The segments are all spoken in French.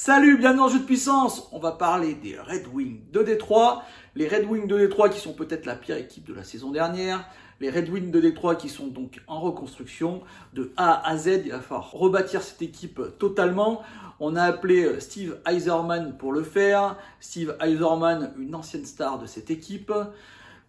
Salut, bienvenue dans Jeu de puissance. On va parler des Red Wings de Détroit. Les Red Wings de Détroit qui sont peut-être la pire équipe de la saison dernière. Les Red Wings de Détroit qui sont donc en reconstruction de A à Z. Il va falloir rebâtir cette équipe totalement. On a appelé Steve Yzerman pour le faire. Steve Yzerman, une ancienne star de cette équipe,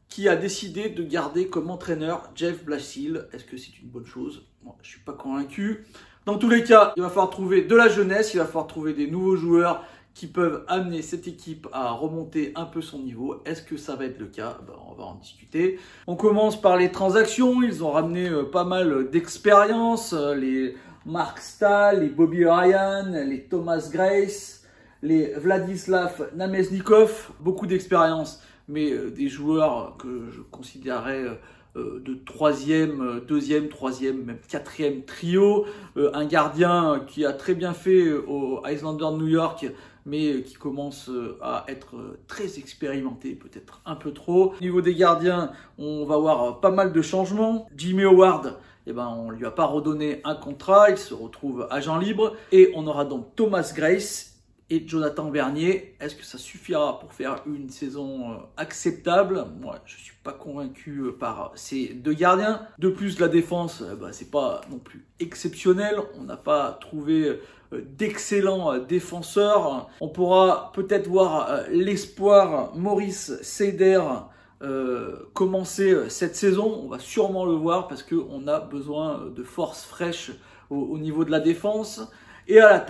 qui a décidé de garder comme entraîneur Jeff Blashill. Est-ce que c'est une bonne chose? Moi, je ne suis pas convaincu. Dans tous les cas, il va falloir trouver de la jeunesse, il va falloir trouver des nouveaux joueurs qui peuvent amener cette équipe à remonter un peu son niveau. Est-ce que ça va être le cas? On va en discuter. On commence par les transactions. Ils ont ramené pas mal d'expérience. Les Mark Stahl, les Bobby Ryan, les Thomas Greiss, les Vladislav Namestnikov. Beaucoup d'expérience, mais des joueurs que je considérais de troisième, deuxième, troisième, même quatrième trio. Un gardien qui a très bien fait aux Islanders de New York, mais qui commence à être très expérimenté, peut-être un peu trop. Au niveau des gardiens, on va voir pas mal de changements. Jimmy Howard, on ne lui a pas redonné un contrat, il se retrouve agent libre. Et on aura donc Thomas Greiss et Jonathan Bernier. Est-ce que ça suffira pour faire une saison acceptable? Moi, je ne suis pas convaincu par ces deux gardiens. De plus, la défense, c'est pas non plus exceptionnel. On n'a pas trouvé d'excellents défenseurs. On pourra peut-être voir l'espoir Maurice Seider commencer cette saison. On va sûrement le voir parce qu'on a besoin de force fraîche au niveau de la défense. Et à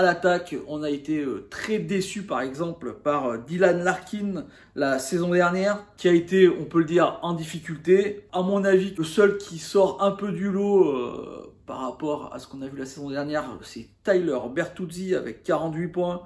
l'attaque, on a été très déçu par exemple par Dylan Larkin la saison dernière, qui a été, on peut le dire, en difficulté. À mon avis, le seul qui sort un peu du lot par rapport à ce qu'on a vu la saison dernière, c'est Tyler Bertuzzi avec 48 points.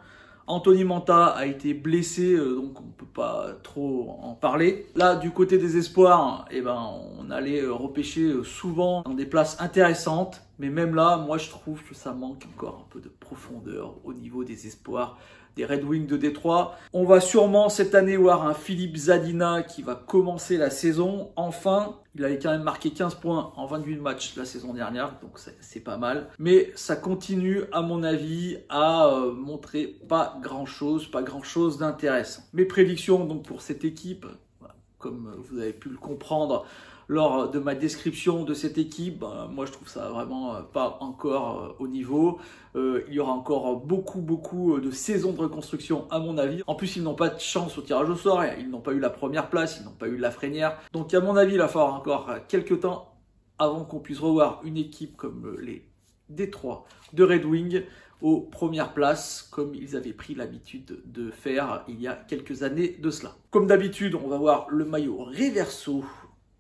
Anthony Mantha a été blessé, donc on ne peut pas trop en parler. Là, du côté des espoirs, on allait repêcher souvent dans des places intéressantes. Mais même là, moi, je trouve que ça manque encore un peu de profondeur au niveau des espoirs des Red Wings de Détroit. On va sûrement cette année voir un Philippe Zadina qui va commencer la saison. Enfin, il avait quand même marqué 15 points en 28 matchs la saison dernière, donc c'est pas mal. Mais ça continue, à mon avis, à montrer pas grand-chose d'intéressant. Mes prédictions donc pour cette équipe, comme vous avez pu le comprendre lors de ma description de cette équipe, moi je trouve ça vraiment pas encore au niveau. Il y aura encore beaucoup de saisons de reconstruction à mon avis. En plus, ils n'ont pas de chance au tirage au sort, ils n'ont pas eu la première place, ils n'ont pas eu la Lafrenière. Donc à mon avis, il va falloir encore quelques temps avant qu'on puisse revoir une équipe comme les Détroit de Red Wings aux premières places, comme ils avaient pris l'habitude de faire il y a quelques années de cela. Comme d'habitude, on va voir le maillot reverso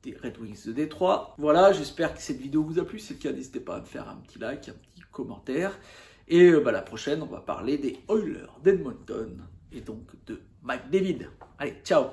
des Red Wings de Détroit. Voilà, j'espère que cette vidéo vous a plu. Si c'est le cas, n'hésitez pas à me faire un petit like, un petit commentaire. Et la prochaine, on va parler des Oilers d'Edmonton et donc de McDavid. Allez, ciao!